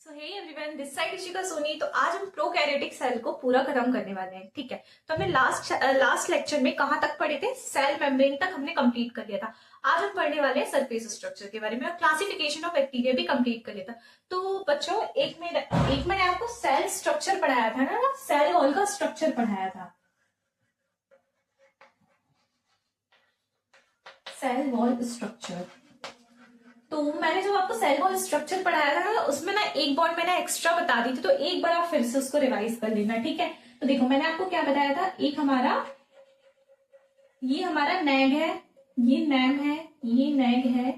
So hey everyone, this side Ishika Soni. तो आज हम प्रोकैरियोटिक सेल को पूरा खत्म करने वाले हैं। ठीक है, तो हमने लास्ट लेक्चर में कहां तक पढ़े थे? सेल मेम्ब्रेन तक हमने कंप्लीट कर लिया था। आज हम पढ़ने वाले हैं सरफेस स्ट्रक्चर के बारे में, और क्लासिफिकेशन ऑफ बैक्टीरिया भी कंप्लीट कर लिया था। तो बच्चों, एक मैंने आपको सेल स्ट्रक्चर पढ़ाया था ना, सेल वॉल का स्ट्रक्चर पढ़ाया था। सेल वॉल स्ट्रक्चर, तो मैंने जो आपको सेल वॉल स्ट्रक्चर पढ़ाया था ना, उसमें ना एक बॉन्ड मैंने एक्स्ट्रा बता दी थी। तो एक बार आप फिर से उसको रिवाइज कर लेना। ठीक है, तो देखो मैंने आपको क्या बताया था। एक ये हमारा नैग है, ये नैम है, ये नैग है,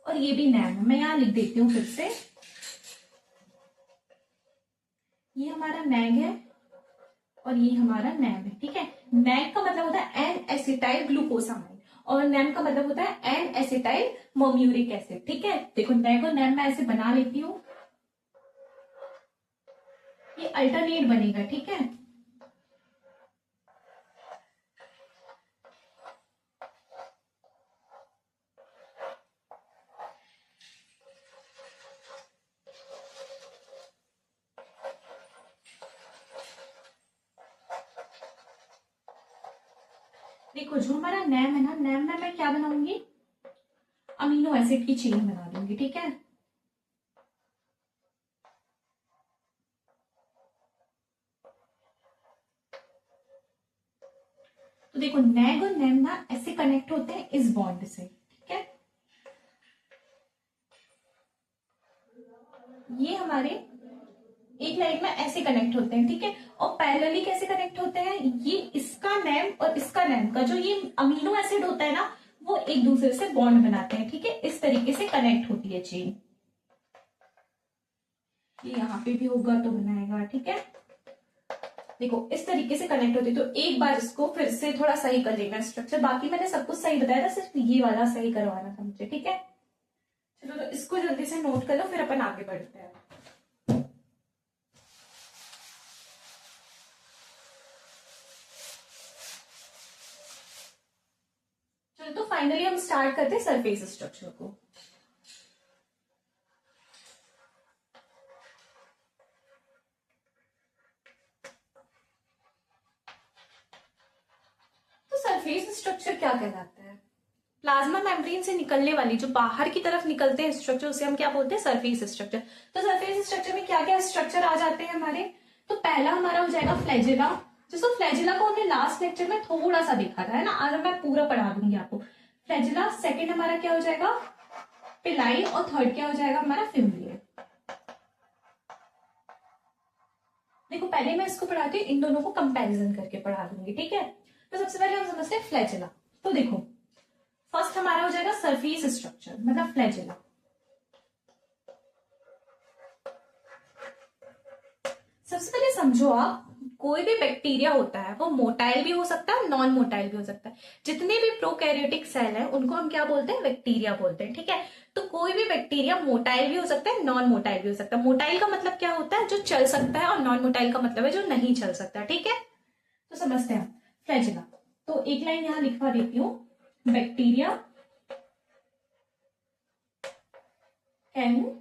और ये भी नैम है। मैं यहां लिख देती हूं फिर से। ये हमारा नैग है और ये हमारा नैम है। ठीक है, नैग का मतलब होता है एन एसिटाइल ग्लूकोसामाइड, और नैम का मतलब होता है एन एसिटाइल मोम्यूरिक एसिड। ठीक है, देखो नैग और नैम मैं ऐसे बना लेती हूँ, ये अल्टरनेट बनेगा। ठीक है, देखो जो हमारा नैम है ना, नैम में मैं क्या बनाऊंगी? अमीनो एसिड की चेन बना दूंगी। ठीक है, तो देखो नैग और नैम ना ऐसे कनेक्ट होते हैं इस बॉन्ड से। ठीक है, ये हमारे एक लाइन में ऐसे कनेक्ट होते हैं। ठीक है, और पैरेलली कैसे कनेक्ट होते हैं? ये इसका नैम और इसका नैम का जो ये अमीनो एसिड होता है ना, वो एक दूसरे से बॉन्ड बनाते हैं। ठीक है, इस तरीके से कनेक्ट होती है चेन। ये यहाँ पे भी होगा तो बनाएगा। ठीक है, देखो इस तरीके से कनेक्ट होती है। तो एक बार इसको फिर से थोड़ा सही कर लेना स्ट्रक्चर। बाकी मैंने सब कुछ सही बताया था, सिर्फ ये वाला सही करवाना था मुझे। ठीक है, चलो तो इसको जल्दी से नोट कर लो, फिर अपन आगे बढ़ते हैं। चलो तो फाइनली हम स्टार्ट करते हैं सरफेस स्ट्रक्चर को। तो सरफेस स्ट्रक्चर क्या कहलाता है? प्लाज्मा मेम्ब्रेन से निकलने वाली, जो बाहर की तरफ निकलते हैं स्ट्रक्चर, उसे हम क्या बोलते हैं? Surface structure. तो सरफेस स्ट्रक्चर में क्या क्या स्ट्रक्चर आ जाते हैं हमारे? तो पहला हमारा हो जाएगा फ्लैजिला। जिसको फ्लैजिला को हमने लास्ट लेक्चर में थोड़ा सा देखा था, है ना। आज मैं पूरा पढ़ा दूंगी आपको फ्लैजिला। सेकेंड हमारा क्या हो जाएगा? पिलाई। और थर्ड क्या हो जाएगा हमारा? फिम्ब्रियल। देखो पहले मैं इसको पढ़ाती हूँ, इन दोनों को कंपैरिजन करके पढ़ा दूंगी। ठीक है, तो सबसे पहले हम समझते हैं फ्लैजिला। तो देखो फर्स्ट हमारा हो जाएगा सरफेस स्ट्रक्चर, मतलब फ्लैजिला। सबसे पहले समझो आप, कोई भी बैक्टीरिया होता है वो मोटाइल भी हो सकता है, नॉन मोटाइल भी हो सकता है। जितने भी प्रोकैरियोटिक सेल हैं उनको हम क्या बोलते हैं? बैक्टीरिया बोलते हैं। ठीक है, तो कोई भी बैक्टीरिया मोटाइल भी हो सकता है, नॉन मोटाइल भी हो सकता है। मोटाइल का मतलब क्या होता है? जो चल सकता है, और नॉन मोटाइल का मतलब है जो नहीं चल सकता। ठीक है, तो समझते हैं फ्लैजिला। तो एक लाइन यहां लिखवा देती हूँ, बैक्टीरिया कैन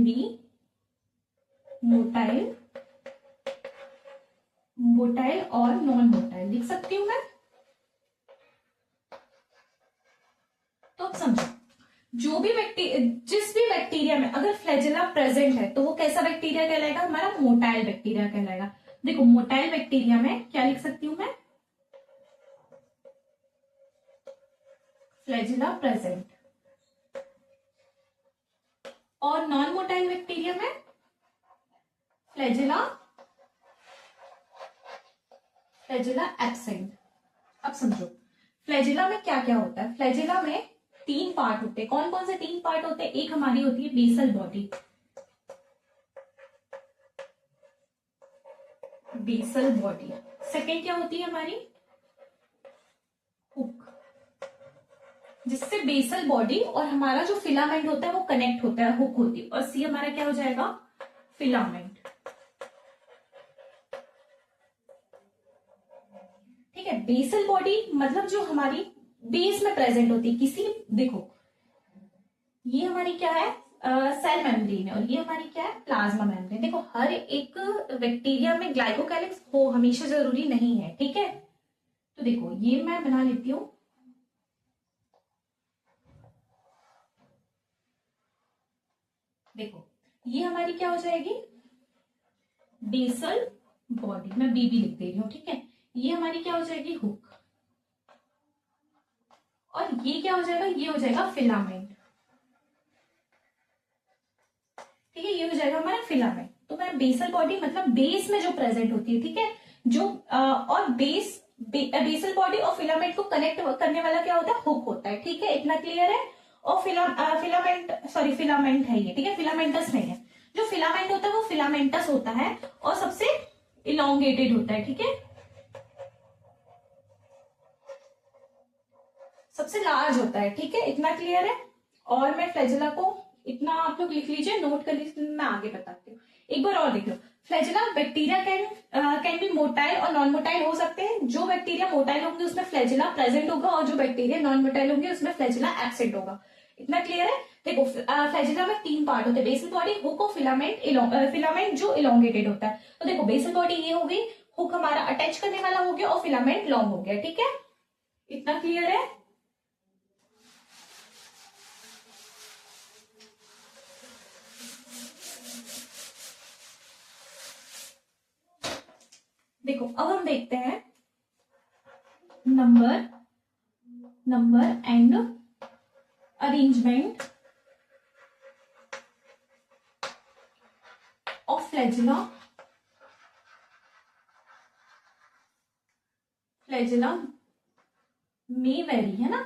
बी मोटाइल और नॉन मोटाइल, लिख सकती हूं मैं। तो अब समझो, जिस भी बैक्टीरिया में अगर फ्लैजिला प्रेजेंट है तो वो कैसा बैक्टीरिया कहलाएगा? हमारा मोटाइल बैक्टीरिया कहलाएगा। देखो मोटाइल बैक्टीरिया में क्या लिख सकती हूं मैं? Flagella present. और नॉन मोटाइल बैक्टीरिया में फ्लैजिला एब्सेंट। अब समझो फ्लैजिला में क्या क्या होता है। फ्लैजिला में तीन पार्ट होते हैं। कौन कौन से तीन पार्ट होते हैं? एक हमारी होती है बेसल बॉडी, सेकेंड क्या होती है हमारी? हुक, जिससे बेसल बॉडी और हमारा जो फिलामेंट होता है वो कनेक्ट होता है, हुक होती है। और सी हमारा क्या हो जाएगा? फिलामेंट। ठीक है, बेसल बॉडी मतलब जो हमारी बेस में प्रेजेंट होती है किसी, देखो ये हमारी क्या है, सेल मेम्ब्रेन है, और ये हमारी क्या है, प्लाज्मा मेम्ब्रेन। देखो हर एक बैक्टीरिया में ग्लाइकोकैलिक्स हो हमेशा जरूरी नहीं है, ठीक है। तो देखो ये मैं बना लेती हूँ। देखो ये हमारी क्या हो जाएगी, बेसल बॉडी, मैं बीबी लिख दे रही हूँ, ठीक है। ये हमारी क्या हो जाएगी, हुक, और ये क्या हो जाएगा, ये हो जाएगा फिलामेंट, ठीक है। ये हो जाएगा हमारा फिलामेंट। तो मैं बेसल बॉडी मतलब बेस में जो प्रेजेंट होती है, ठीक है, जो और बेसल बॉडी और फिलामेंट को कनेक्ट करने वाला क्या होता है, हुक होता है, ठीक है। इतना क्लियर है। और फिलामेंट, सॉरी फिलामेंट है ये, ठीक है, फिलामेंटस नहीं है। जो फिलामेंट होता है वो फिलामेंटस होता है और सबसे इलोंगेटेड होता है, ठीक है, सबसे लार्ज होता है, ठीक है। इतना क्लियर है। और मैं फ्लैजिला को इतना आप लोग लिख लीजिए, नोट कर लीजिए, मैं आगे बताती हूँ। एक बार और देख लो। Flagella bacteria can be motile और नॉन मोटाइल हो सकते हैं। जो बैक्टीरिया मोटाइल होंगे उसमें फ्लैजिला प्रेजेंट होगा, और जो बैक्टीरिया नॉन मोटाइल होंगे उसमें फ्लैजिला एब्सेंट होगा। इतना क्लियर है। देखो फ्लैजिला में 3 पार्ट होते हैं, बेसल बॉडी, हुक और फिलामेंट। फिलामेंट जो इलोंगेटेड होता है। तो देखो बेसल बॉडी ये हो गई, हुक हमारा अटैच करने वाला हो गया, और फिलामेंट लॉन्ग हो गया, ठीक है। इतना क्लियर है। देखो अब हम देखते हैं number and arrangement of flagella में वेरी, है ना।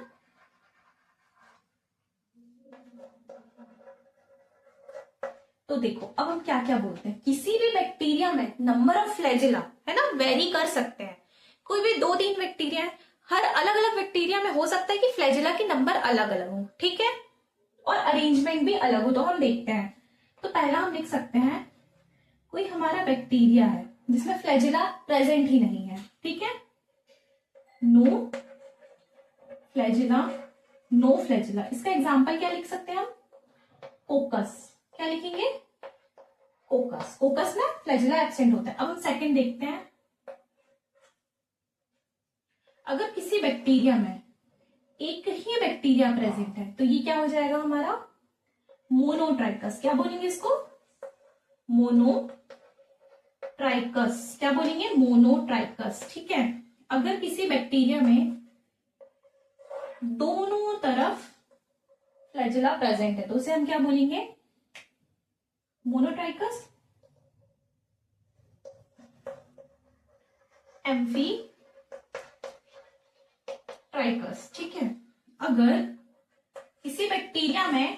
तो देखो अब हम क्या क्या बोलते हैं, किसी भी बैक्टीरिया में नंबर ऑफ फ्लैजिला, है ना, वेरी कर सकते हैं। कोई भी 2-3 बैक्टीरिया है, हर अलग अलग बैक्टीरिया में हो सकता है कि फ्लैजिला के नंबर अलग अलग हो, ठीक है, और अरेंजमेंट भी अलग हो। तो हम देखते हैं। तो पहला हम लिख सकते हैं, कोई हमारा बैक्टीरिया है जिसमें फ्लैजिला प्रेजेंट ही नहीं है, ठीक है, नो फ्लैजिला, नो फ्लैजिला। इसका एग्जांपल क्या लिख सकते हैं हम, कोकस। क्या लिखेंगे, कोकस। कोकस में फ्लैजिला एब्सेंट होता है। अब हम सेकंड देखते हैं। अगर किसी बैक्टीरिया में एक ही बैक्टीरिया प्रेजेंट है तो ये क्या हो जाएगा हमारा, मोनोट्राइकस। क्या बोलेंगे इसको, मोनोट्राइकस। क्या बोलेंगे, मोनोट्राइकस, ठीक है। अगर किसी बैक्टीरिया में दोनों तरफ फ्लैजिला प्रेजेंट है तो उसे हम क्या बोलेंगे, मोनोट्राइकस, एम्फी ट्राइकस, ठीक है। अगर किसी बैक्टीरिया में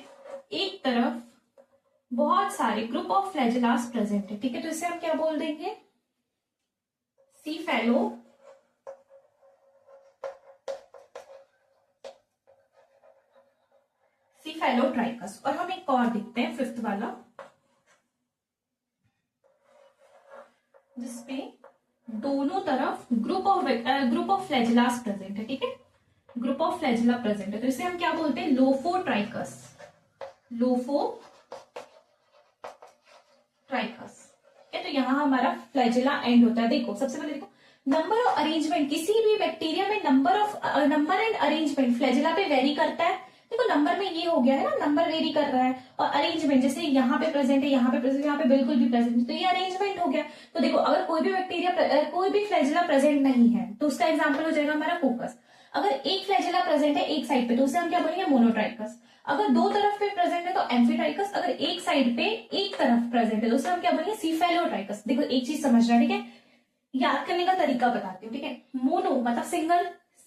एक तरफ बहुत सारे ग्रुप ऑफ फ्लैजिलास प्रेजेंट है, ठीक है, तो इसे हम क्या बोल देंगे, सीफेलोट्राइकस। और हम एक और देखते हैं, 5th वाला, जिसपे दोनों तरफ ग्रुप ऑफ फ्लैजिलास प्रेजेंट है, ठीक है, ग्रुप ऑफ फ्लैजिला प्रेजेंट है, तो इसे हम क्या बोलते हैं, लोफोट्राइकस। तो यहाँ हमारा फ्लैजिला एंड होता है। देखो सबसे पहले देखो, नंबर ऑफ अरेंजमेंट, किसी भी बैक्टीरिया में नंबर एंड अरेंजमेंट फ्लैजिला पे वेरी करता है। देखो नंबर में ये हो गया है ना, नंबर वेरी कर रहा है, और अरेंजमेंट जैसे यहाँ पे प्रेजेंट है, यहाँ पे प्रेजेंट, यहाँ पे बिल्कुल भी प्रेजेंट है, तो ये अरेंजमेंट हो गया। तो देखो अगर कोई भी बैक्टीरिया, कोई भी फ्लैजिला प्रेजेंट नहीं है तो उसका एग्जाम्पल हो जाएगा हमारा कोकस। अगर एक फ्लैजिला प्रेजेंट है एक साइड पे तो उसे हम क्या बोलेंगे, मोनोट्राइकस। अगर 2 तरफ पे प्रेजेंट है तो एम्फीट्राइकस। अगर एक साइड पे एक तरफ प्रेजेंट है तो उसे हम क्या बोलेंगे, सीफेलोट्राइकस। देखो एक चीज समझना, ठीक है, याद करने का तरीका बताती हूँ, ठीक है। मोनो मतलब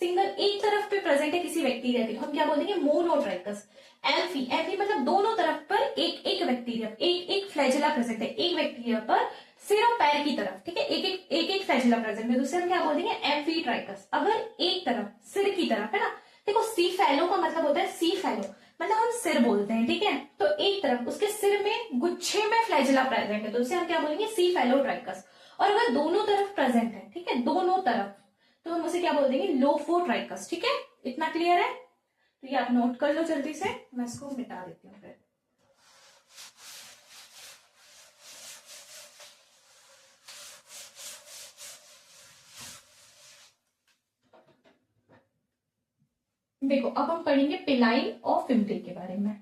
सिंगल एक तरफ पे प्रेजेंट है किसी बैक्टीरिया के तो हम क्या बोलेंगे, मोनोट्राइकस। एल्फी मतलब दोनों तरफ पर एक एक बैक्टीरिया, एक फ्लैजिला प्रेजेंट है एक बैक्टीरिया पर, सिर और पैर की तरफ, ठीक है, एक फ्लैजिला प्रेजेंट है तो उसे हम क्या बोलेंगे, एम्फीट्राइकस। अगर एक तरफ सिर की तरफ है ना, देखो सी फैलो का मतलब होता है, सी फैलो मतलब हम सिर बोलते हैं, ठीक है, तो एक तरफ उसके सिर में गुच्छे में फ्लैजिला प्रेजेंट है तो उसे हम क्या बोलेंगे, सी फैलोट्राइकस। और अगर दोनों तरफ प्रेजेंट है, ठीक है, दोनों तरफ, तो हम उसे क्या बोल देंगे, लोफोट्राइकस, ठीक है। इतना क्लियर है। तो ये आप नोट कर लो जल्दी से, मैं इसको मिटा देती हूँ फिर। देखो अब हम पढ़ेंगे पिलाई और फिम्बरी के बारे में।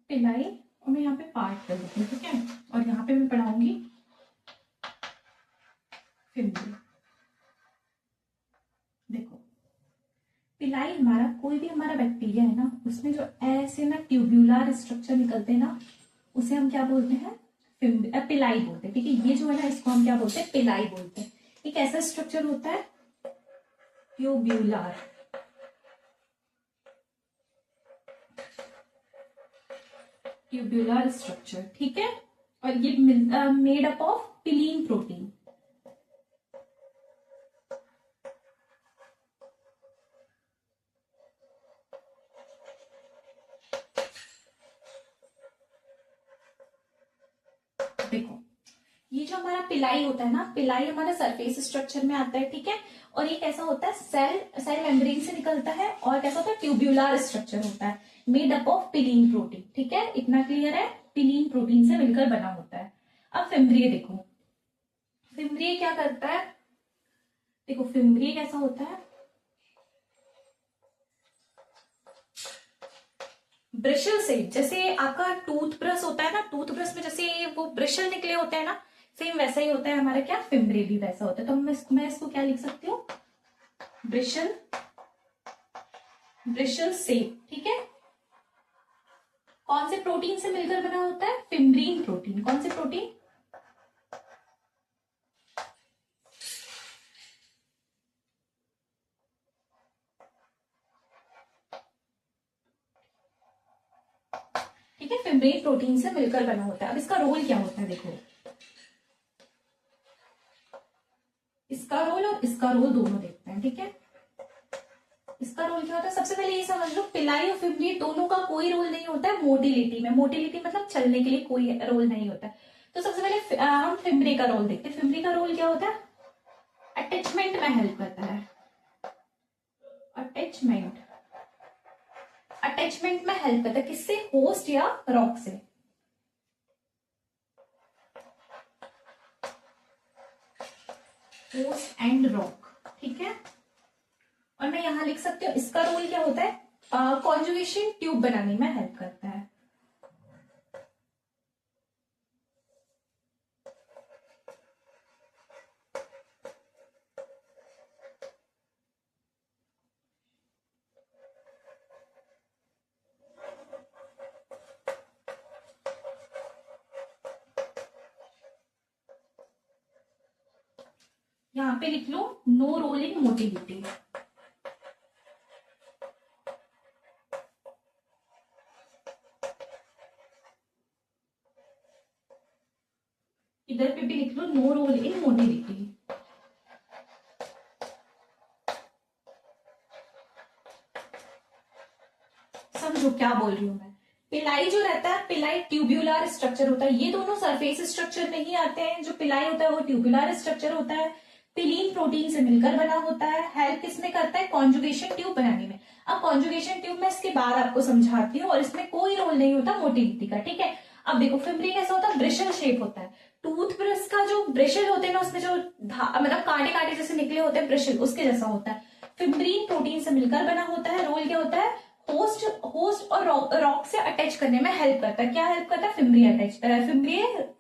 पिलाई, और मैं यहाँ पे पार्ट कर देती हूँ, ठीक है, और यहाँ पे मैं पढ़ाऊंगी फिम्बरी। देखो पिलाई हमारा, कोई भी हमारा बैक्टीरिया है ना, उसमें जो ऐसे ना ट्यूब्यूलर स्ट्रक्चर निकलते हैं ना, उसे हम क्या बोलते हैं, पिलाई बोलते हैं, ठीक है। ये जो है ना, इसको हम क्या बोलते हैं, पिलाई बोलते हैं। एक ऐसा स्ट्रक्चर होता है ट्यूब्यूलर, ट्यूब्यूलर स्ट्रक्चर, ठीक है, और ये मेड अप ऑफ पिलीन प्रोटीन। देखो ये जो हमारा पिलाई होता है ना, पिलाई हमारा सरफेस स्ट्रक्चर में आता है, ठीक है, और ये कैसा होता है, सेल मेम्ब्रेन से निकलता है, और कैसा होता है, ट्यूब्यूलर स्ट्रक्चर होता है, मेड अप ऑफ पिलीन प्रोटीन, ठीक है, इतना क्लियर है, पिलीन प्रोटीन से मिलकर बना होता है। अब फिम्ब्रिय देखो, फिम्ब्रिय क्या करता है, देखो फिम्ब्रिय कैसा होता है, ब्रिशल से, जैसे आपका टूथब्रश होता है ना, टूथब्रश में जैसे वो ब्रिशल निकले होते हैं ना, सेम वैसा ही होता है हमारा क्या, फिम्ब्रिय भी वैसा होता है। तो मैं इसको क्या लिख सकती हूँ, ब्रिशल, ब्रिशल शेप, ठीक है। कौन से प्रोटीन से मिलकर बना होता है, फिम्ब्रीन प्रोटीन। कौन से प्रोटीन, ठीक है, फिम्ब्रीन प्रोटीन से मिलकर बना होता है। अब इसका रोल क्या होता है, देखो इसका रोल और इसका रोल दोनों देखते हैं, ठीक है। इसका रोल क्या होता है, सबसे पहले ये समझ लो, पिलाई और फिम्ब्री दोनों का कोई रोल नहीं होता है मोटिलिटी में। मोटिलिटी मतलब चलने के लिए कोई रोल नहीं होता है। तो सबसे पहले हम फिम्ब्री का रोल देखते हैं। फिम्ब्री का रोल क्या होता है, अटैचमेंट में हेल्प करता है, अटैचमेंट, अटैचमेंट में हेल्प करता है, किससे, होस्ट या रॉक से। होस्ट एंड रॉक, ठीक है। और मैं यहां लिख सकती हूँ, इसका रोल क्या होता है, कॉन्जुगेशन ट्यूब बनाने में हेल्प करता है। यहां पे लिख लो, नो रोल इन मोटिलिटी। इधर पे भी लिख लो, नो रोल इन मोटिलिटी। समझो क्या बोल रही हूं मैं। पिलाई जो रहता है, पिलाई ट्यूब्यूलर स्ट्रक्चर होता है, ये दोनों सरफेस स्ट्रक्चर नहीं आते हैं। जो पिलाई होता है वो ट्यूब्यूलर स्ट्रक्चर होता है, पिलीन प्रोटीन से मिलकर बना होता है। हेल्प किसमें करता है, कॉन्जुगेशन ट्यूब बनाने में। अब कॉन्जुगेशन ट्यूब में इसके बाद आपको समझाती हूँ, और इसमें कोई रोल नहीं होता मोटिलिटी का, ठीक है। अब देखो फिम्ब्री कैसा होता है, ब्रिशल शेप होता है। टूथब्रश का जो ब्रिशल होते हैं ना, उसमें जो मतलब कांटे कांटे जैसे निकले होते हैं ब्रिशल, उसके जैसा होता है। फिम्ब्रीन प्रोटीन से मिलकर बना होता है। रोल क्या होता है, होस्ट और रॉक से अटैच करने में हेल्प करता है। क्या हेल्प करता है, फिम्ब्री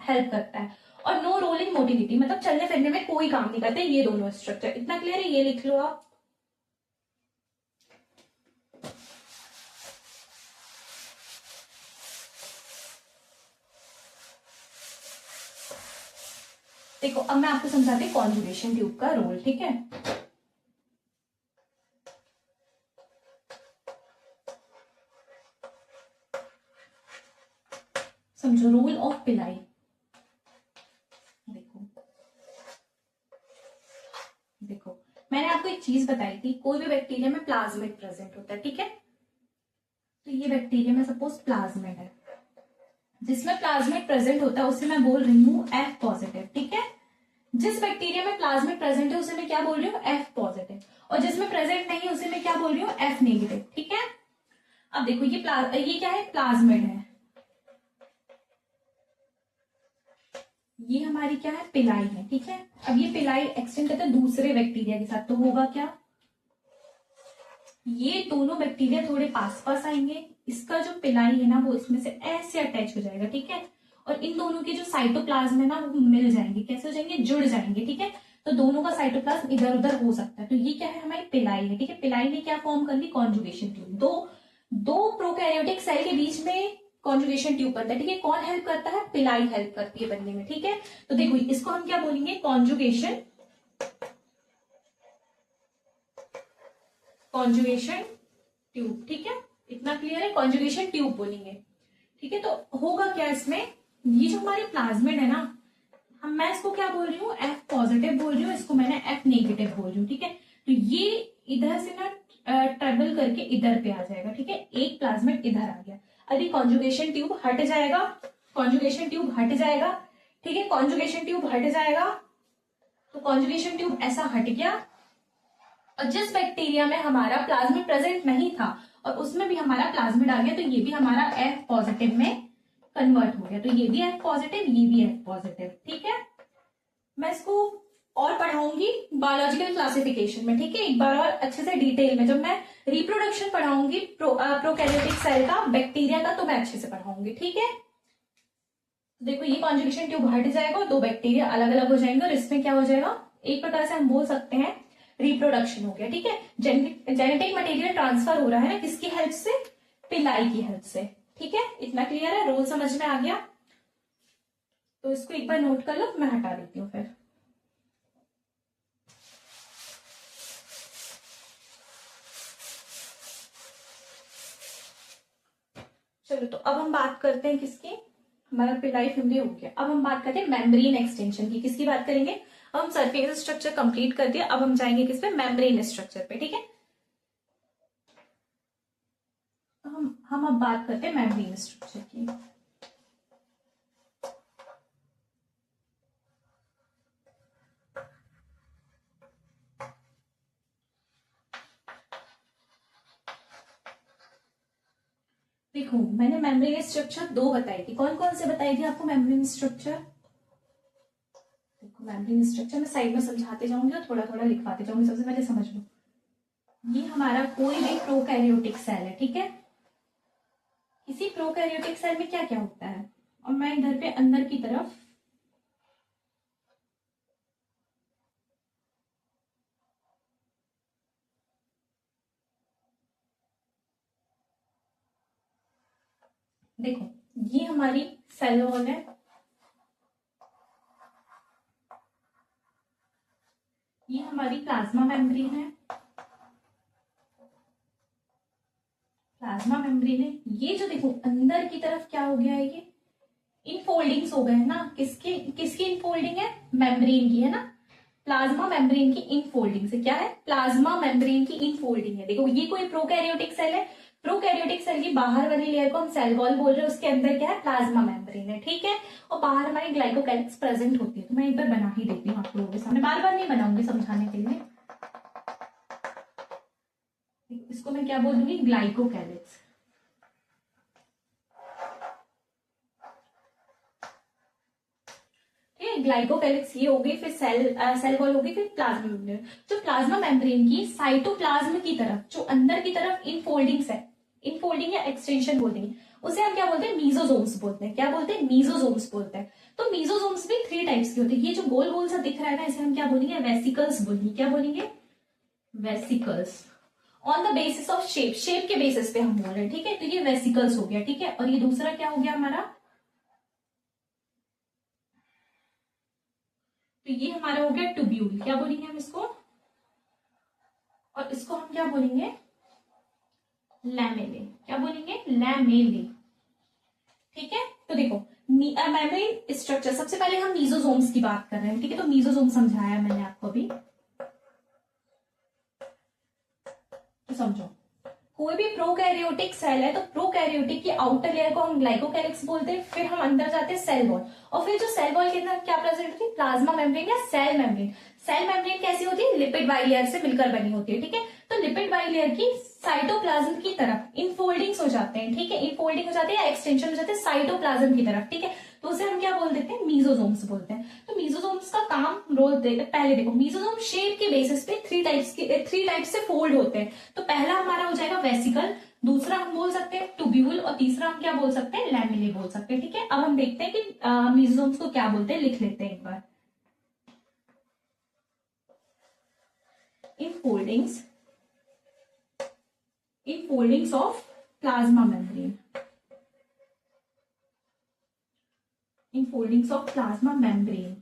हेल्प करता है। और नो रोल इन मोटिलिटी मतलब चलने फिरने में कोई काम नहीं करते ये दोनों स्ट्रक्चर। इतना क्लियर है, ये लिख लो आप। देखो अब मैं आपको समझाती हूँ कॉन्जुगेशन ट्यूब का रोल, ठीक है। समझो रोल ऑफ पिलाई। देखो मैंने आपको एक चीज बताई थी, कोई भी बैक्टीरिया में प्लाज्मिड प्रेजेंट होता है, ठीक है। तो ये बैक्टीरिया में सपोज प्लाज्मिड है, जिसमें प्लाज्मिड प्रेजेंट होता है उसे मैं बोल रही हूँ F पॉजिटिव, ठीक है। जिस बैक्टीरिया में प्लाज्मिड प्रेजेंट है उसे मैं क्या बोल रही हूँ, एफ पॉजिटिव, और जिसमें प्रेजेंट नहीं है उसे मैं क्या बोल रही हूँ, एफ नेगेटिव। ठीक है, अब देखो ये क्या है, प्लाज्मिड है, ये हमारी क्या है, पिलाई है। ठीक है, अब ये पिलाई एक्सटेंड करता है दूसरे बैक्टीरिया के साथ, तो होगा क्या, ये दोनों बैक्टीरिया थोड़े पास पास आएंगे, इसका जो पिलाई है ना वो इसमें से ऐसे अटैच हो जाएगा। ठीक है, और इन दोनों के जो साइटोप्लाज्म है ना वो मिल जाएंगे, कैसे हो जाएंगे, जुड़ जाएंगे। ठीक है, तो दोनों का साइटोप्लाज्म इधर उधर हो सकता है, तो ये क्या है, हमारी पिलाई है। ठीक है, पिलाई ने क्या फॉर्म कर ली, कॉन्जुगेशन ट्यूब। दो दो प्रोकैरियोटिक सेल के बीच में कॉन्जुगेशन ट्यूब बनता है। ठीक है, कौन हेल्प करता है, पिलाई हेल्प करती है बनने में। ठीक है, तो देखो इसको हम क्या बोलेंगे, कॉन्जुगेशन ट्यूब। ठीक है, इतना क्लियर है, कॉन्जुगेशन ट्यूब बोलेंगे। ठीक है, तो होगा क्या इसमें, ये जो हमारे प्लाज्मिड है ना, मैं इसको क्या बोल रही हूँ, एफ पॉजिटिव बोल रही हूँ, इसको मैंने एफ नेगेटिव बोल रही हूँ। ठीक है, तो ये इधर से ना ट्रेवल करके इधर पे आ जाएगा। ठीक है, एक प्लाज्मिड इधर आ गया, अभी कॉन्जुगेशन ट्यूब हट जाएगा, कॉन्जुगेशन ट्यूब हट जाएगा। ठीक है, कॉन्जुगेशन ट्यूब हट जाएगा, तो कॉन्जुगेशन ट्यूब ऐसा हट गया, और जिस बैक्टीरिया में हमारा प्लाज्मिड प्रेजेंट नहीं था और उसमें भी हमारा प्लाज्मिड आ गया, तो ये भी हमारा एफ पॉजिटिव में कन्वर्ट हो गया, तो ये भी एफ पॉजिटिव, ये भी एफ पॉजिटिव। ठीक है, मैं इसको और पढ़ाऊंगी बायोलॉजिकल क्लासिफिकेशन में। ठीक है, एक बार और अच्छे से डिटेल में, जब मैं रिप्रोडक्शन पढ़ाऊंगी प्रोकैरियोटिक सेल का, बैक्टीरिया का, तो मैं अच्छे से पढ़ाऊंगी। ठीक है, देखो ये कॉन्जुगेशन ट्यूब हट जाएगा और दो बैक्टीरिया अलग अलग हो जाएंगे, और इसमें क्या हो जाएगा, एक प्रकार से हम बोल सकते हैं रिप्रोडक्शन हो गया। ठीक है, जेनेटिक मटेरियल ट्रांसफर हो रहा है ना, किसकी हेल्प से, पिलाई की हेल्प से। ठीक है, इतना क्लियर है, रोल समझ में आ गया, तो इसको एक बार नोट कर लो, मैं हटा देती हूँ फिर। चलो, तो अब हम बात करते हैं किसकी, हमारा पिलाई फिमरी हो गया, अब हम बात करते हैं मेम्ब्रेन एक्सटेंशन की। किसकी बात करेंगे, हम सरफेस स्ट्रक्चर कंप्लीट कर दिया, अब हम जाएंगे किस पे, मेम्ब्रेन स्ट्रक्चर पे। ठीक है, तो हम अब बात करते हैं मेम्ब्रेन स्ट्रक्चर की। देखो मैंने मेम्ब्रेन स्ट्रक्चर दो बताई थी, कौन कौन से बताई थी आपको मेम्ब्रेन स्ट्रक्चर, देखो मेम्ब्रेन स्ट्रक्चर मैं साइड में समझाते जाऊंगी और थोड़ा थोड़ा लिखवाते जाऊंगी, सबसे पहले समझ लो, ये हमारा कोई भी प्रोकैरियोटिक सेल है। ठीक है, किसी प्रोकैरियोटिक सेल में क्या क्या होता है, और मैं इधर पे अंदर की तरफ देखो, ये हमारी सेल वॉल है, ये हमारी प्लाज्मा मेम्ब्रेन है, प्लाज्मा मेम्ब्रेन है। ये जो देखो अंदर की तरफ क्या हो गया है, ये इनफोल्डिंग्स हो गए ना, किसकी किसकी इनफोल्डिंग है, मेम्ब्रेन की है ना, प्लाज्मा मेम्ब्रेन की इनफोल्डिंग से क्या है, प्लाज्मा मेम्ब्रेन की इनफोल्डिंग है। देखो ये कोई प्रोकैरियोटिक सेल है, प्रोकैरियोटिक सेल की बाहर वाली लेयर को हम सेल वॉल बोल रहे हैं, उसके अंदर क्या है, प्लाज्मा मेम्ब्रेन है। ठीक है, और बाहर हमारी ग्लाइकोकैलिक्स प्रेजेंट होती है, तो मैं एक बार बना ही देती हूँ आप लोगों के सामने, बार बार नहीं बनाऊंगी समझाने के लिए। इसको मैं क्या बोल दूंगी, ग्लाइकोकैलिक्स। ग्लाइकोकैलिक्स ये होगी, फिर सेल वॉल होगी, फिर प्लाज्मा मेम्ब्रेन। जो प्लाज्मा मेम्ब्रेन की साइटोप्लाज्म की तरफ, जो अंदर की तरफ इनफोल्डिंग्स है, इनफोल्डिंग या एक्सटेंशन बोल देंगे, उसे हम क्या बोलते हैं, मीजोजोम्स बोलते हैं। क्या बोलते हैं, मीजोजोम्स बोलते हैं। तो मीजोजोम्स भी 3 टाइप्स के होते हैं, ये जो गोल गोल सा दिख रहा है ना, इसे हम क्या बोलेंगे, वेसिकल्स बोलेंगे। क्या बोलेंगे, vesicles. On the basis of shape, shape के बेसिस पे हम बोल रहे हैं। ठीक है, तो ये वेसिकल्स हो गया। ठीक है, और ये दूसरा क्या हो गया हमारा, तो ये हमारा हो गया ट्यूब्यूल। क्या बोलेंगे हम इसको, और इसको हम क्या बोलेंगे, लैमेले। क्या बोलेंगे, लैमेले। ठीक है, तो देखो मेम्ब्रेन स्ट्रक्चर, सबसे पहले हम मीजोजोम्स की बात कर रहे हैं। ठीक है, तो मीजोजोम समझाया मैंने आपको अभी, तो समझो कोई भी प्रोकैरियोटिक सेल है तो प्रोकैरियोटिक की आउटर लेयर को हम ग्लाइकोकैलिक्स बोलते हैं। फिर हम अंदर जाते हैं सेल वॉल, और फिर जो सेल वॉल के अंदर क्या प्रेजेंट होती है, प्लाज्मा मेम्ब्रेन या सेल मेम्ब्रेन। सेल मेम्ब्रेन कैसी होती है, लिपिड बाइलेयर से मिलकर बनी होती है, ठीक है। तो लिपिड बाइलेयर की साइटोप्लाज्म की तरफ इनफोल्डिंग्स हो जाते हैं, ठीक है, इनफोल्डिंग हो जाते हैं या एक्सटेंशन हो जाते हैं साइटोप्लाज्म की तरफ, ठीक है। तो उसे हम क्या बोल देते हैं, मीजोसोम्स बोलते हैं। तो मीजोसोम्स का काम रोल देते हैं। पहले देखो, मीजोसोम शेप के बेसिस पे थ्री टाइप्स से फोल्ड होते हैं। तो पहला हमारा हो जाएगा वेसिकल, दूसरा हम बोल सकते हैं ट्यूब्यूल, और तीसरा हम क्या बोल सकते हैं, लैमेले बोल सकते हैं, ठीक है। अब हम देखते हैं कि मीजोसोम्स को क्या बोलते हैं, लिख लेते हैं एक बार। Infoldings of plasma membrane, infoldings of plasma membrane,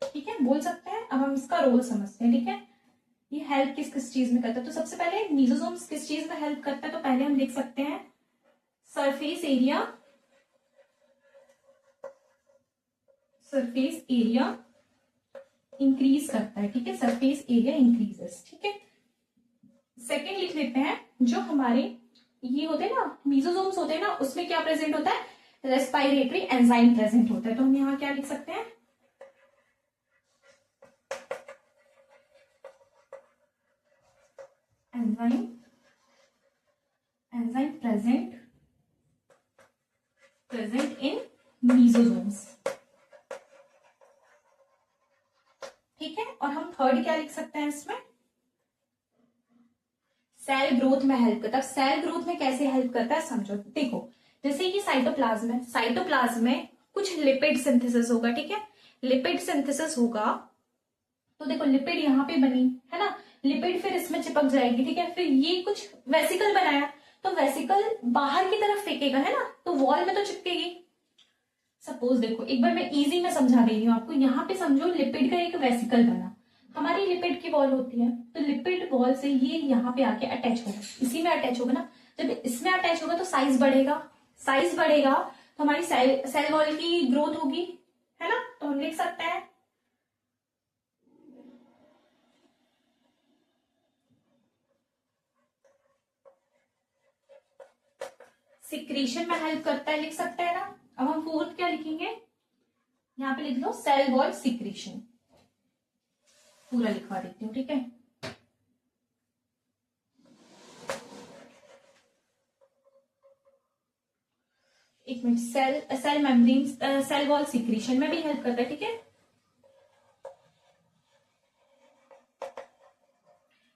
ठीक है, बोल सकते हैं। अब हम इसका रोल समझते हैं, ठीक है। ये हेल्प किस किस चीज में करता है, तो सबसे पहले मीजोसोम्स किस चीज में हेल्प करता है, तो पहले हम लिख सकते हैं सरफेस एरिया इंक्रीज करता है, ठीक है, सरफेस एरिया इंक्रीजेस, ठीक है। सेकेंड लिख लेते हैं, जो हमारे ये होते हैं ना मीजोसोम्स होते हैं ना, उसमें क्या प्रेजेंट होता है, रेस्पिरेटरी एंजाइम प्रेजेंट होता है। तो हम यहाँ क्या लिख सकते हैं, एंजाइम प्रेजेंट इन मीजोसोम्स, ठीक है। और हम थर्ड क्या लिख सकते हैं इसमें, सेल ग्रोथ में हेल्प करता है। सेल ग्रोथ में कैसे हेल्प करता है समझो, देखो जैसे कि साइटोप्लाज्म है, साइटोप्लाज्म में कुछ लिपिड सिंथेसिस होगा, ठीक है, लिपिड सिंथेसिस होगा। तो देखो लिपिड यहाँ पे बनी है ना, लिपिड फिर इसमें चिपक जाएगी, ठीक है। फिर ये कुछ वेसिकल बनाया, तो वेसिकल बाहर की तरफ फेंकेगा, है ना, तो वॉल में तो चिपकेगी। सपोज देखो एक बार मैं इजी में समझा दे रही हूँ आपको, यहाँ पे समझो लिपिड का एक वेसिकल बना, हमारी लिपिड की वॉल होती है, तो लिपिड वॉल से ये यहाँ पे आके अटैच होगा, इसी में अटैच होगा ना। जब इसमें अटैच होगा तो साइज बढ़ेगा, तो हमारी सेल वॉल की ग्रोथ होगी, है ना। तो हम लिख सकते हैं सिक्रीशन में हेल्प करता है, लिख सकते हैं ना। अब हम फोर्थ क्या लिखेंगे, यहाँ पे लिख दो सेल वॉल सिक्रीशन, पूरा लिखवा देती हूँ, ठीक है। एक minute, cell membrane cell wall secretion में भी हेल्प करता है, ठीक है।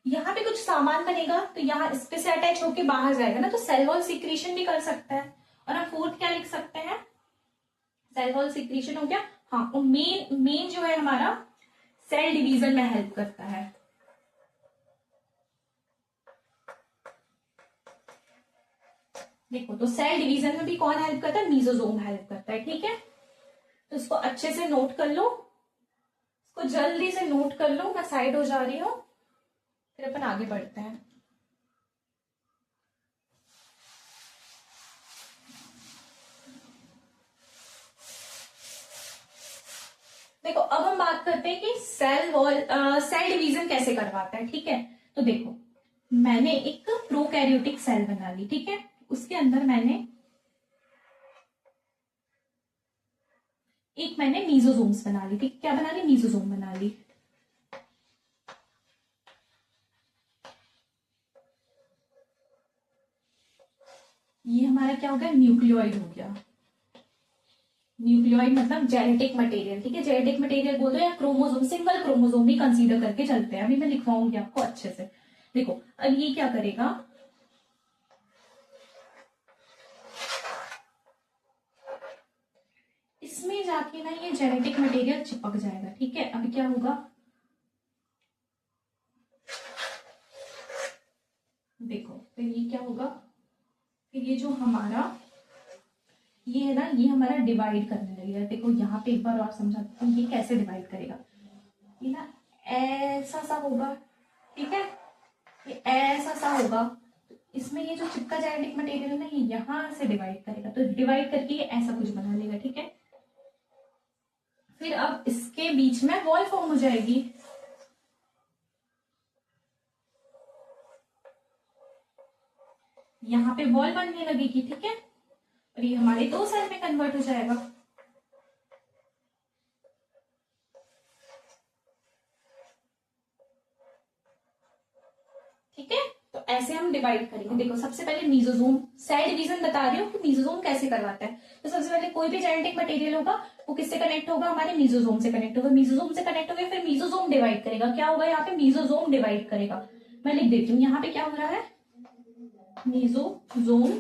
यहाँ पे कुछ सामान बनेगा तो यहाँ इस पे से अटैच होके बाहर जाएगा ना, तो सेल वॉल सिक्रीशन भी कर सकता है। और हम फोर्थ क्या लिख सकते हैं, सेल वॉल सिक्रीशन हो गया। हाँ, और मेन जो है हमारा सेल डिवीजन में हेल्प करता है। देखो तो सेल डिवीजन में भी कौन हेल्प करता है, मीजोसोम हेल्प करता है, ठीक है। तो इसको अच्छे से नोट कर लो, इसको जल्दी से नोट कर लो, मैं साइड हो जा रही हूँ, फिर अपन आगे बढ़ते हैं। देखो अब हम बात करते हैं कि सेल डिवीजन कैसे करवाता है, ठीक है। तो देखो मैंने एक प्रोकैरियोटिक सेल बना ली, ठीक है, उसके अंदर मैंने मीजोसोम्स बना ली, ठीक, क्या बना ली, मीजोसोम बना ली। ये हमारा क्या हो गया, न्यूक्लियोइड हो गया। न्यूक्लियोइड मतलब जेनेटिक मटेरियल, ठीक है, जेनेटिक मटेरियल बोल दो या क्रोमोसोम, सिंगल क्रोमोसोम भी कंसीडर करके चलते हैं, अभी मैं लिखवाऊंगी आपको अच्छे से। देखो अब ये क्या करेगा, इसमें जाके ना ये जेनेटिक मटेरियल चिपक जाएगा, ठीक है। अभी क्या होगा, देखो फिर ये क्या होगा, फिर ये जो हमारा ये है ना, ये हमारा डिवाइड करने लगेगा। देखो यहाँ पे एक बार और समझाती हूँ, ये कैसे डिवाइड करेगा, ये ना ऐसा सा होगा, ठीक है, ये ऐसा सा होगा। इसमें ये जो चिपका जेनेटिक मटेरियल है ना, ये यहां से डिवाइड करेगा, तो डिवाइड करके ये ऐसा कुछ बना लेगा, ठीक है। फिर अब इसके बीच में वॉल फॉर्म हो जाएगी, यहाँ पे वॉल बनने लगेगी, ठीक है, और ये हमारे 2 सेल में कन्वर्ट हो जाएगा। ठीक है, तो ऐसे हम डिवाइड करेंगे। देखो सबसे पहले मीजोजोम, सेल डिवीजन बता रही हूँ कि मीजोजोम कैसे करवाता है। तो सबसे पहले कोई भी जेनेटिक मटेरियल होगा वो किससे कनेक्ट होगा, हमारे मीजोजोम से कनेक्ट होगा। मीजोजोम से कनेक्ट हो गया, फिर मीजोजोम डिवाइड करेगा। क्या होगा यहाँ पे, मीजोजोम डिवाइड करेगा। मैं लिख देती हूँ यहाँ पे क्या हो रहा है, मीजोजोम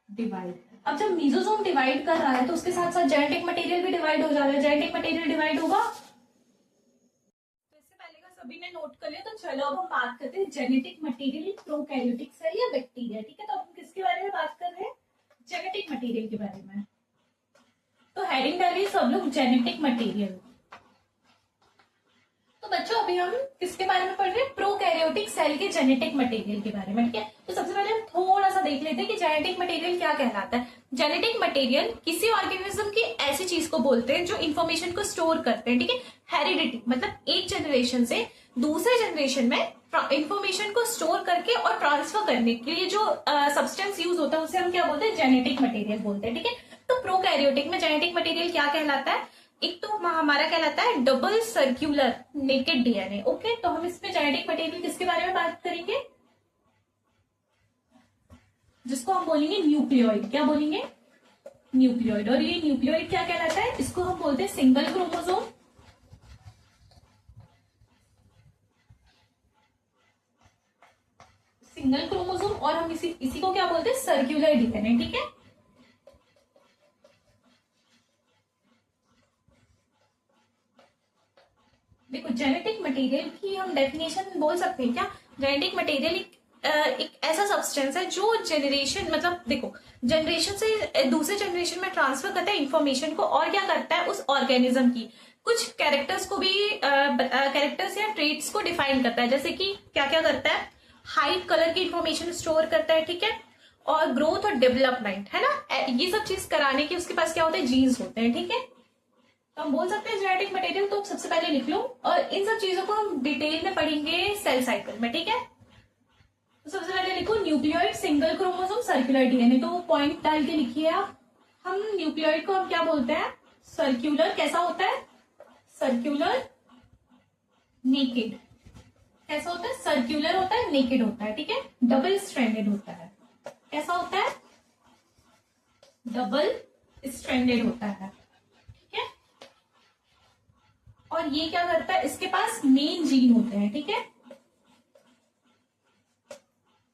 डिवाइड। अब जब मीजोजोम डिवाइड कर रहा है तो उसके साथ साथ जेनेटिक मटेरियल भी डिवाइड हो जा रहा है। जेनेटिक मटेरियल डिवाइड होगा, सभी ने नोट कर लिया। तो चलो अब हम बात करते हैं जेनेटिक मटेरियल, प्रोकैरियोटिक सेल या बैक्टीरिया। ठीक है, तो हम किसके बारे में बात कर रहे हैं, जेनेटिक मटेरियल के बारे में। तो हेडिंग डालिए सब लोग जेनेटिक मटेरियल। तो बच्चों अभी हम किसके बारे में पढ़ रहे हैं, प्रोकैरियोटिक सेल के जेनेटिक मटेरियल के बारे में। ठीक है, तो सबसे पहले हम थोड़ा सा देख लेते हैं कि जेनेटिक मटेरियल क्या कहलाता है। जेनेटिक मटेरियल किसी ऑर्गेनिज्म की ऐसी चीज को बोलते हैं जो इंफॉर्मेशन को स्टोर करते हैं। ठीक है, हेरिडिटी मतलब एक जनरेशन से दूसरे जनरेशन में इंफॉर्मेशन को स्टोर करके और ट्रांसफर करने के लिए जो सब्सटेंस यूज होता है उसे हम क्या बोलते हैं, जेनेटिक मटेरियल बोलते हैं। ठीक है, तो प्रोकैरियोटिक में जेनेटिक मटेरियल क्या कहलाता है, एक तो हमारा कहलाता है double circular naked DNA. Okay, तो हम इसमें जेनेटिक मटेरियल किसके बारे में बात करेंगे, जिसको हम बोलेंगे न्यूक्लियोइड। क्या बोलेंगे, न्यूक्लियोइड। और ये न्यूक्लियोइड क्या कहलाता है, इसको हम बोलते हैं सिंगल क्रोमोसोम, सिंगल क्रोमोसोम। और हम इसी को क्या बोलते हैं, सर्क्यूलर डीएनए। ठीक है, देखो जेनेटिक मटेरियल की हम डेफिनेशन बोल सकते हैं क्या, जेनेटिक मटेरियल एक ऐसा सब्सटेंस है जो जनरेशन मतलब देखो जनरेशन से दूसरे जनरेशन में ट्रांसफर करता है इंफॉर्मेशन को, और क्या करता है उस ऑर्गेनिज्म की कुछ कैरेक्टर्स को भी कैरेक्टर्स या ट्रेट्स को डिफाइन करता है। जैसे कि क्या क्या करता है, हाइट, कलर की इंफॉर्मेशन स्टोर करता है। ठीक है, और ग्रोथ और डेवलपमेंट, है ना, ये सब चीज कराने के उसके पास क्या होते हैं, जीन्स होते हैं। ठीक है, तो हम बोल सकते हैं जेनेटिक मटेरियल। तो सबसे पहले लिख लो, और इन सब चीजों को हम डिटेल में पढ़ेंगे सेल साइकिल में। ठीक है, तो सबसे पहले लिखो nucleoid, single chromosome, circular DNA. तो पॉइंट डाल के लिखिए आप। हम न्यूक्लियोइड को हम क्या बोलते हैं, सर्क्यूलर। कैसा होता है, सर्क्यूलर नेकेड। कैसा होता है, सर्क्यूलर होता है, नेकेड होता है। ठीक है, डबल स्ट्रैंडेड होता है। कैसा होता है, डबल स्ट्रैंडेड होता है। और ये क्या करता है, इसके पास मेन जीन होते हैं। ठीक है,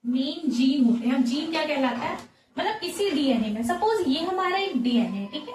मेन जीन होते हैं। अब जीन क्या कहलाता है, मतलब किसी डीएनए में, सपोज ये हमारा एक डीएनए है। ठीक है,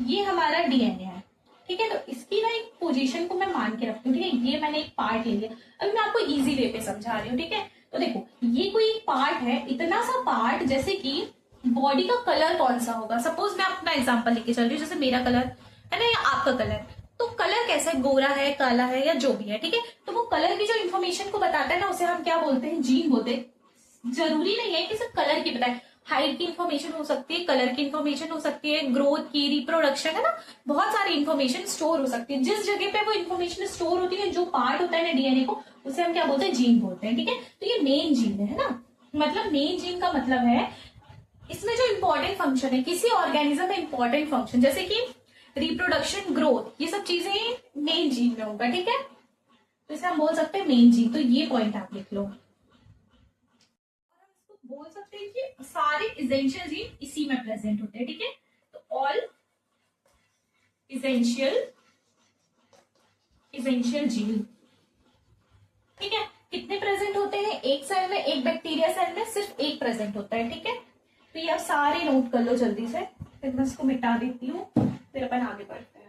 ये हमारा डीएनए है। ठीक है, तो इसकी ना एक पोजीशन को मैं मान के रखती हूँ। ठीक है, ये मैंने एक पार्ट ले लिया। अभी मैं आपको इजी वे पे समझा रही हूँ। ठीक है, तो देखो ये कोई एक पार्ट है, इतना सा पार्ट, जैसे कि बॉडी का कलर कौन सा होगा। सपोज मैं अपना एग्जाम्पल लेके चल रही हूँ, जैसे मेरा कलर है ना या आपका कलर, तो कलर कैसा है, गोरा है, काला है या जो भी है। ठीक है, तो वो कलर की जो इन्फॉर्मेशन को बताता है ना, उसे हम क्या बोलते हैं, जीन बोलते हैं। जरूरी नहीं है कि सिर्फ कलर की बताए, हाइट की इन्फॉर्मेशन हो सकती है, कलर की इन्फॉर्मेशन हो सकती है, ग्रोथ की, रिप्रोडक्शन, है ना, बहुत सारी इन्फॉर्मेशन स्टोर हो सकती है। जिस जगह पे वो इन्फॉर्मेशन स्टोर होती है, जो पार्ट होता है ना डीएनए को, उसे हम क्या बोलते हैं, जीन बोलते हैं। ठीक है, तो ये मेन जीन है ना, मतलब मेन जीन का मतलब है इसमें जो इंपॉर्टेंट फंक्शन है किसी ऑर्गेनिज्म में, इंपॉर्टेंट फंक्शन जैसे कि रिप्रोडक्शन, ग्रोथ, ये सब चीजें मेन जीन में होगा। ठीक है, तो इसे हम बोल सकते हैं मेन जीन। तो ये पॉइंट आप लिख लो। बोल सकते हैं कि सारे इसेंशियल जीन इसी में प्रेजेंट होते हैं। ठीक है, तो ऑल इसेंशियल जीन। ठीक है, कितने प्रेजेंट होते हैं, एक सेल में, एक बैक्टीरिया सेल में सिर्फ एक प्रेजेंट होता है। ठीक है, तो ये आप सारे नोट कर लो जल्दी से, फिर मैं इसको मिटा देती हूँ, फिर अपन आगे बढ़ते हैं।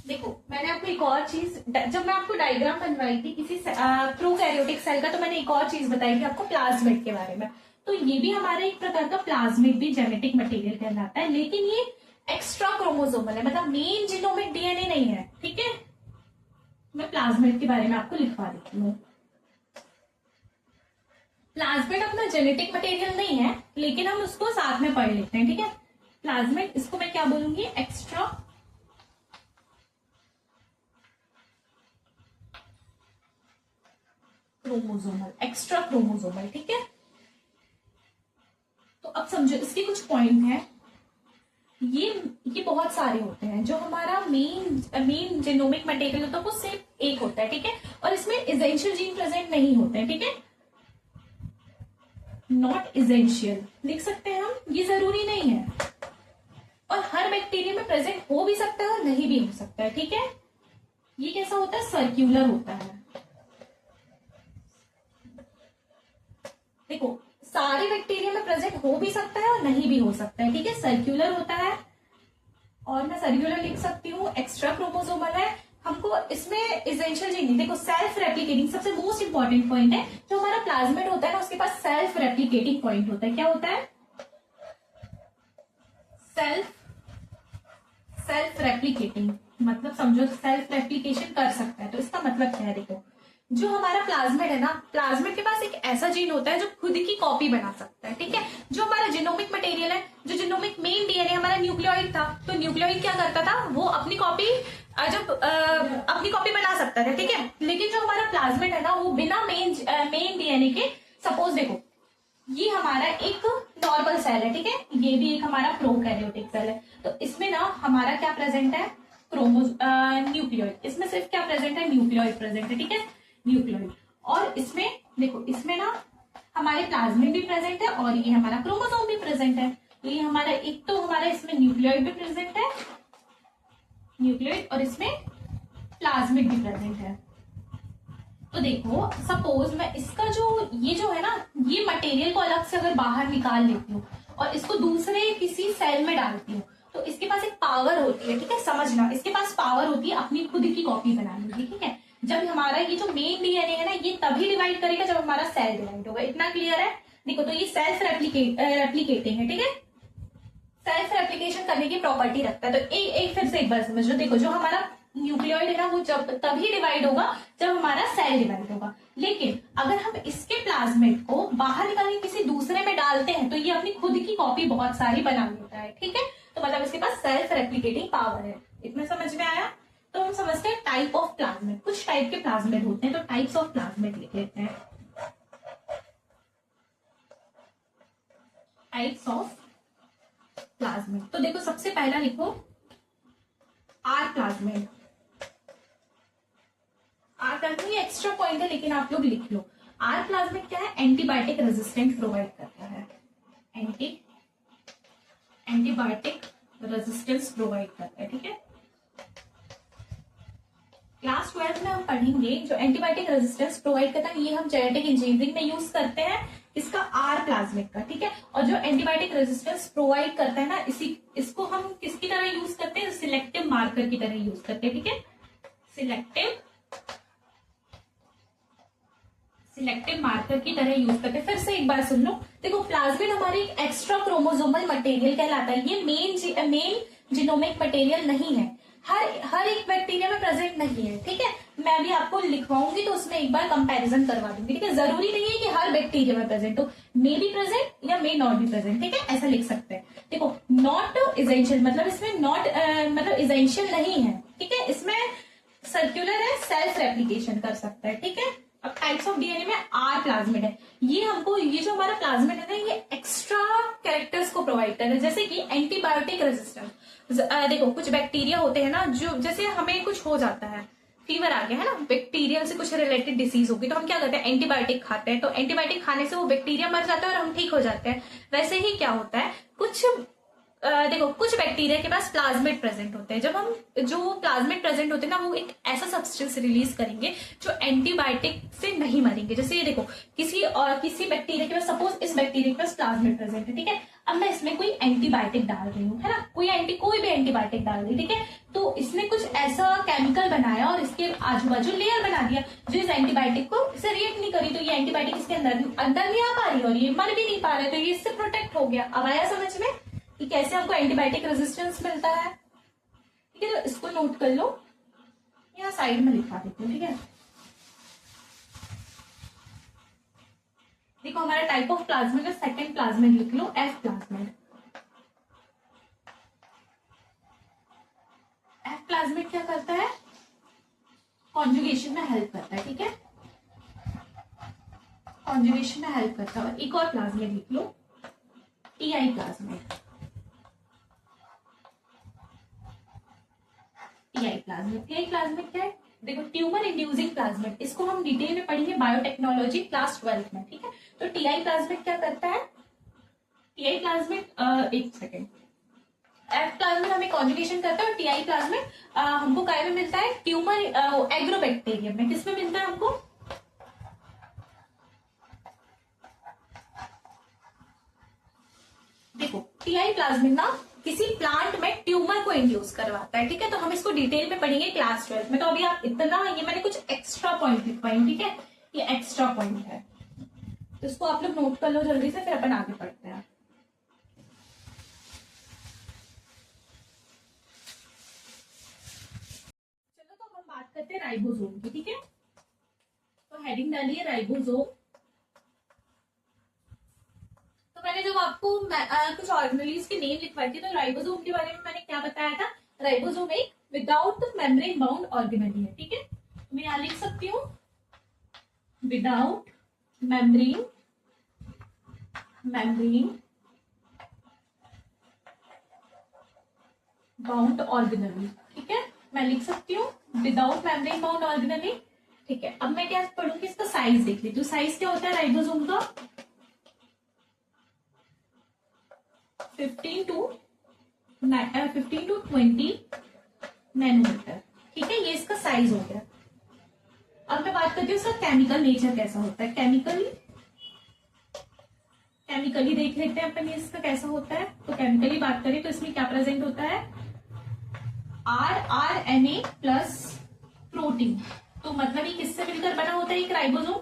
देखो मैंने आपको एक और चीज, जब मैं आपको डायग्राम बनवाई थी किसी प्रोकैरियोटिक सेल का, तो मैंने एक और चीज बताई थी आपको प्लाज्मिड के बारे में। तो ये भी हमारा एक प्रकार का प्लाज्मिड भी जेनेटिक मटेरियल कहलाता है, लेकिन ये एक्स्ट्रा क्रोमोसोमल है, मतलब मेन जीनोमिक डीएनए नहीं है। ठीक है, मैं प्लाज्मिड के बारे में आपको लिखवा देती हूँ। प्लाज्मिड अपना जेनेटिक मटेरियल नहीं है, लेकिन हम उसको साथ में पढ़ लेते हैं। ठीक है, प्लाज्मिड, इसको मैं क्या बोलूंगी, एक्स्ट्रा क्रोमोसोमल, एक्स्ट्रा क्रोमोसोमल, ठीक है। तो अब समझो इसके कुछ पॉइंट हैं। ये बहुत सारे होते हैं। जो हमारा मेन जेनोमिक मटेरियल होता है वो सिर्फ एक होता है, ठीक है। और इसमें इसेंशियल जीन प्रेजेंट नहीं होते हैं, ठीक है। नॉट इसेंशियल लिख सकते हैं हम, ये जरूरी नहीं है। और हर बैक्टीरिया में प्रेजेंट हो भी सकता है और नहीं भी हो सकता है, ठीक है। ये कैसा होता है, सर्क्यूलर होता है। देखो सारे बैक्टीरिया में प्रेजेंट हो भी सकता है और नहीं भी हो सकता है, ठीक है। सर्क्यूलर होता है, और मैं सर्क्यूलर लिख सकती हूँ। एक्स्ट्रा क्रोमोसोमल है। हमको इसमें इसेंशियल जीन नहीं। देखो सेल्फ रेप्लिकेटिंग सबसे मोस्ट इंपॉर्टेंट पॉइंट है। जो हमारा प्लाज्मिड होता है ना, उसके पास सेल्फ रेप्लिकेटिंग पॉइंट होता है। क्या होता है, सेल्फ रेप्लिकेटिंग, मतलब समझो सेल्फ रेप्लिकेशन कर सकता है। तो इसका मतलब क्या है, देखो जो हमारा प्लाज्मिड है ना, प्लाज्मिड के पास एक ऐसा जीन होता है जो खुद की कॉपी बना सकता है, ठीक है। जो हमारा जीनोमिक मटेरियल है, जो जीनोमिक मेन डीएनए हमारा न्यूक्लियोइड था, तो न्यूक्लियोइड क्या करता था, वो अपनी कॉपी अपनी कॉपी बना सकता था, ठीक है। लेकिन जो हमारा प्लाज्मिड है ना, वो बिना मेन डीएनए के, सपोज देखो ये हमारा एक नॉर्मल सेल है, ठीक है। ये भी एक हमारा प्रोकैरियोटिक सेल है। तो इसमें ना हमारा क्या प्रेजेंट है, न्यूक्लियोइड। इसमें सिर्फ क्या प्रेजेंट है, न्यूक्लियोइड प्रेजेंट है, ठीक है, न्यूक्लियोइड। और इसमें देखो, इसमें ना हमारे प्लाज्मिड भी प्रेजेंट है और ये हमारा क्रोमोसोम भी प्रेजेंट है। तो ये हमारा एक, तो हमारा इसमें न्यूक्लियोइड भी प्रेजेंट है, न्यूक्लियोइड, और इसमें प्लाज्मिड भी प्रेजेंट है। तो देखो सपोज मैं इसका ये जो है ना, ये मटेरियल को अलग से अगर बाहर निकाल लेती हूँ और इसको दूसरे किसी सेल में डालती हूँ, तो इसके पास एक पावर होती है, ठीक है। समझना, इसके पास पावर होती है अपनी खुद की कॉपी बनाने की, ठीक है। जब हमारा ये जो मेन डीएनए है ना, ये तभी डिवाइड करेगा जब हमारा सेल डिवाइड होगा। इतना क्लियर है। देखो तो ये सेल्फ रेप्लिकेटिंग है, ठीक है। सेल्फ रेप्लिकेशन करने की प्रॉपर्टी रखता है। तो एक फिर से एक बार समझो। देखो जो हमारा न्यूक्लियोइड है ना, वो जब तभी डिवाइड होगा जब हमारा सेल डिवाइड होगा। लेकिन अगर हम इसके प्लाज्मिड को बाहर निकाल के किसी दूसरे में डालते हैं, तो ये अपनी खुद की कॉपी बहुत सारी बना लेता है, ठीक है। तो मतलब इसके पास सेल्फ रेप्लिकेटिंग पावर है। इतना समझ में आया। तो हम समझते हैं टाइप ऑफ प्लाज्मिड। कुछ टाइप के प्लाज्मिड होते हैं, तो टाइप्स ऑफ प्लाज्मिड लिख लेते हैं। Types of plasmid. तो देखो सबसे पहला लिखो आर प्लाज्मिड। आर प्लाज्मिड ये एक्स्ट्रा पॉइंट है, लेकिन आप लोग लिख लो। आर प्लाज्मिड क्या है, एंटीबायोटिक रेजिस्टेंट प्रोवाइड करता है। एंटीबायोटिक रेजिस्टेंस प्रोवाइड करता है, ठीक है। क्लास 12 में हम पढ़ेंगे जो एंटीबायोटिक रेजिस्टेंस प्रोवाइड करता है, ये हम जेनेटिक इंजीनियरिंग में यूज करते हैं, इसका आर प्लाज्मिड का, ठीक है। और जो एंटीबायोटिक रेजिस्टेंस प्रोवाइड करता है ना, इसको हम किसकी तरह यूज करते हैं, सिलेक्टिव मार्कर की तरह यूज करते हैं, ठीक है। सिलेक्टिव मार्कर की तरह यूज करते हैं। फिर से एक बार सुन लो। देखो प्लाज्मिड हमारे एक एक्स्ट्रा क्रोमोसोमल मटेरियल कहलाता है। ये मेन जीनोमिक मटेरियल नहीं है। हर एक बैक्टीरिया में प्रेजेंट नहीं है, ठीक है। मैं भी आपको लिखवाऊंगी तो उसमें एक बार कंपैरिजन करवा दूंगी, ठीक है। जरूरी नहीं है कि हर बैक्टीरिया में प्रेजेंट हो, मे बी प्रेजेंट या मे नॉट बी प्रेजेंट, ठीक है। ऐसा लिख सकते हैं। देखो नॉट इजेंशियल, मतलब इसमें नॉट मतलब इजेंशियल नहीं है, ठीक है। इसमें सर्क्यूलर है, सेल्फ रेप्लिकेशन कर सकता है, ठीक है। अब टाइप्स ऑफ डीएनए में आर प्लाज्मिड है। ये जो हमारा प्लाज्मिड है ना, ये एक्स्ट्रा कैरेक्टर्स को प्रोवाइड कर रहा है, जैसे कि एंटीबायोटिक रेजिस्टेंस। देखो कुछ बैक्टीरिया होते हैं ना, जो जैसे हमें कुछ हो जाता है, फीवर आ गया है ना, बैक्टीरियल से कुछ रिलेटेड डिसीज होगी, तो हम क्या करते हैं, एंटीबायोटिक खाते हैं। तो एंटीबायोटिक खाने से वो बैक्टीरिया मर जाता है और हम ठीक हो जाते हैं। वैसे ही क्या होता है, देखो कुछ बैक्टीरिया के पास प्लाज्मिड प्रेजेंट होते हैं। जब हम जो प्लाज्मिड प्रेजेंट होते हैं ना, वो एक ऐसा सब्सटेंस रिलीज करेंगे जो एंटीबायोटिक से नहीं मरेंगे। जैसे ये देखो किसी बैक्टीरिया के पास, सपोज इस बैक्टीरिया के पास प्लाज्मिड प्रेजेंट है, ठीक है। अब मैं इसमें कोई एंटीबायोटिक डाल रही हूँ, है ना, कोई भी एंटीबायोटिक डाल दी, ठीक है। तो इसने कुछ ऐसा केमिकल बनाया और इसके आजू बाजू लेयर बना दिया जो इस एंटीबायोटिक को इससे रिएक्ट नहीं करी। तो ये एंटीबायोटिक इसके अंदर नहीं आ पा रही और ये मर भी नहीं पा रहा है, तो ये इससे प्रोटेक्ट हो गया। अब आया समझ में कि कैसे हमको एंटीबायोटिक रेजिस्टेंस मिलता है, ठीक है। तो इसको नोट कर लो, यहाँ साइड में लिखा देती हूँ, ठीक है। देखो हमारा टाइप ऑफ प्लाज्मिड का सेकंड प्लाज्मिड लिख लो, एफ प्लाज्मिड। एफ प्लाज्मिड क्या करता है, कॉन्जुगेशन में हेल्प करता है, ठीक है। कॉन्जुगेशन में हेल्प करता है। और एक और प्लाज्मिड लिख लो, टीआई प्लाज्मिड। टीआई प्लाज्मिड क्या है? देखो, ट्यूमर इंड्यूसिंग प्लाज्मिड, इसको हम डिटेल में पढ़ेंगे बायोटेक्नोलॉजी क्लास 12 में, ठीक है। तो टीआई प्लाज्मिड क्या करता है? टीआई प्लाज्मिड एक सेकेंड, एफ प्लाज्मिड हमें कॉन्जुगेशन करता है और टीआई प्लाज्मिड हमको काय में मिलता है? ट्यूमर एग्रोबैक्टीरियम में। किसमें मिलता है हमको? देखो, टीआई प्लाज्मिड ना किसी प्लांट में ट्यूमर को इंड्यूस करवाता है, ठीक है। तो हम इसको डिटेल में पढ़ेंगे क्लास 12 में। तो अभी आप इतना, ये मैंने कुछ एक्स्ट्रा पॉइंट लिखवाई हूँ, ठीक है, ये एक्स्ट्रा पॉइंट है, तो इसको आप लोग नोट कर लो जल्दी से, फिर अपन आगे पढ़ते हैं। चलो, तो हम बात करते हैं राइबोसोम की, ठीक है। तो हेडिंग डालिए राइबोसोम। मैंने जब आपको कुछ ऑर्गेनेल्स के नेम लिखवाई थी, तो राइबोसोम के बारे में मैंने क्या बताया था? राइबोसोम एक विदाउट मेम्ब्रेन बाउंड ऑर्गेनेल है, ठीक है। मैं यहां लिख सकती हूँ विदाउट मेम्ब्रेन बाउंड ऑर्गेनेल, ठीक है। मैं लिख सकती हूँ विदाउट मेम्ब्रेन बाउंड ऑर्गेनेल, ठीक है। अब मैं क्या पढ़ूंगी? इसका साइज देख लेती हूँ। साइज क्या होता है राइबोसोम का? 15 to 20 नैनोमीटर, ठीक है। ये इसका साइज हो गया। अब मैं बात करती हूँ इसका केमिकल नेचर कैसा होता है। केमिकली देख लेते हैं अपन, इसका कैसा होता है। तो केमिकली बात करें तो इसमें क्या प्रेजेंट होता है? RNA plus protein. तो मतलब ये किससे मिलकर बना होता है? एक राइबोसोम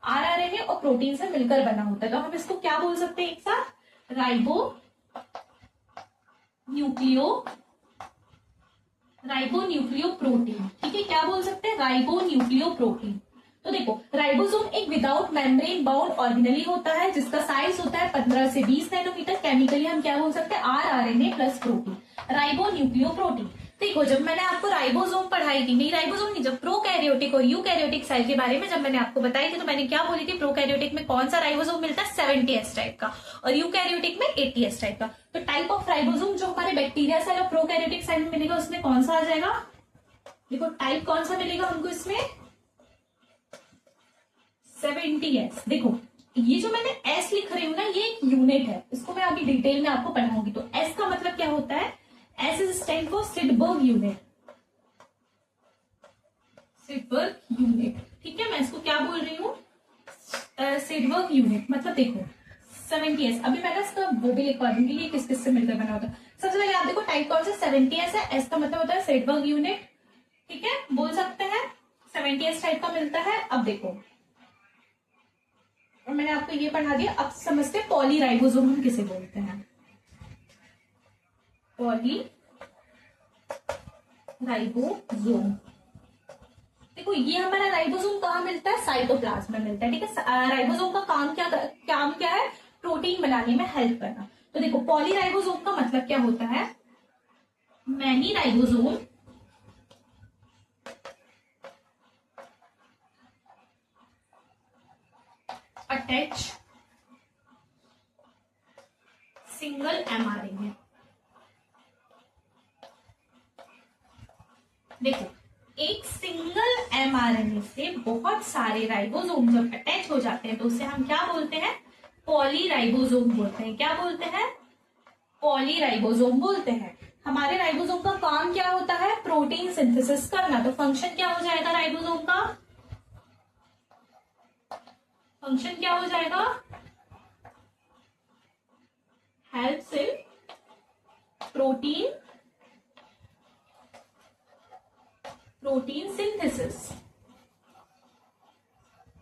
RNA और प्रोटीन से मिलकर बना होता है। तो हम इसको क्या बोल सकते हैं एक साथ? राइबो न्यूक्लियो प्रोटीन, ठीक है। क्या बोल सकते हैं? Ribo nucleo protein. तो देखो, राइबोसोम एक विदाउट मेम्ब्रेन बाउंड ऑर्गेनेली होता है, जिसका साइज होता है 15 से 20 नैनोमीटर। केमिकली हम क्या बोल सकते हैं? RNA plus protein, ribo nucleo protein. देखो, जब मैंने आपको राइबोसोम पढ़ाई थी, नहीं राइबोसोम नहीं, जब प्रोकैरियोटिक और यूकैरियोटिक सेल के बारे में जब मैंने आपको बताई थी, तो मैंने क्या बोली थी? प्रोकैरियोटिक में कौन सा राइबोसोम मिलता है? 70S टाइप का, और यूकैरियोटिक में 80S टाइप का। तो टाइप ऑफ राइबोसोम जो हमारे बैक्टीरिया सेल और प्रोकैरियोटिक सेल में मिलेगा, उसमें कौन सा आ जाएगा? देखो, टाइप कौन सा मिलेगा हमको इसमें? 70S। देखो, ये जो मैंने S लिख रही हूँ ना, ये एक यूनिट है, इसको मैं अभी डिटेल में आपको पढ़ाऊंगी। तो S का मतलब क्या होता है? S is stand for Svedberg unit, ठीक है। मैं इसको क्या बोल रही हूँ? Svedberg unit. मतलब देखो 70S, अभी मैंने इसका वो भी लिखवा दूंगी ये किस किस से मिलकर बना होता है। सबसे पहले आप देखो, टाइप कौन सा? 70S है। S का मतलब होता है सिडबर्ग यूनिट, ठीक है, बोल सकते हैं 70S टाइप का मिलता है। अब देखो, और मैंने आपको ये पढ़ा दिया। अब समझते हैं पॉलीराइबोसोम हम किसे बोलते हैं। पॉलीराइबोसोम, देखो ये हमारा राइबोसोम कहाँ मिलता है? साइटोप्लाज्म में मिलता है, ठीक है। राइबोसोम का काम क्या है? प्रोटीन बनाने में हेल्प करना। तो देखो, पॉलीराइबोसोम का मतलब क्या होता है? Many ribosome attach single mRNA। देखो, एक सिंगल mRNA से बहुत सारे राइबोसोम जब अटैच हो जाते हैं, तो उसे हम क्या बोलते हैं? पॉलीराइबोसोम बोलते हैं। क्या बोलते हैं? पॉलीराइबोसोम बोलते हैं। हमारे राइबोसोम का काम क्या होता है? प्रोटीन सिंथेसिस करना। तो फंक्शन क्या हो जाएगा राइबोसोम का? फंक्शन क्या हो जाएगा? हेल्प्स इन प्रोटीन सिंथेसिस,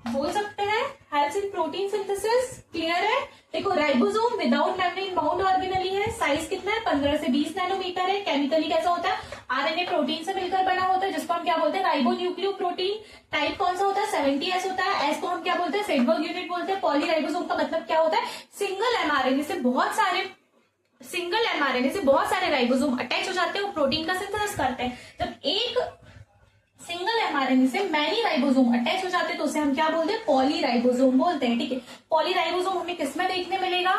बोल सकते हैं helps in protein synthesis. Clear है? देखो, ribosome without membrane bound organelle है। साइज कितना है? 15 से 20 नैनोमीटर है। केमिकली कैसा होता है? आरएनए प्रोटीन से मिलकर बना होता है, जिसको हम क्या बोलते हैं? Ribo nucleo protein. टाइप कौन सा होता है? 70S होता है। एस को हम क्या बोलते हैं? सिडबर्ग यूनिट बोलते हैं। पॉलीराइबोसोम का मतलब क्या होता है? सिंगल mRNA से बहुत सारे राइबोसोम अटैच हो जाते हैं और प्रोटीन का सिंथेसिस करते हैं। जब एक सिंगल एमआरएनए से मैनी राइबोसोम अटैच हो जाते हैं तो उसे हम क्या बोलते हैं, पॉलीराइबोसोम बोलते हैं। ठीक है, पॉलीराइबोसोम हमें किस में देखने मिलेगा,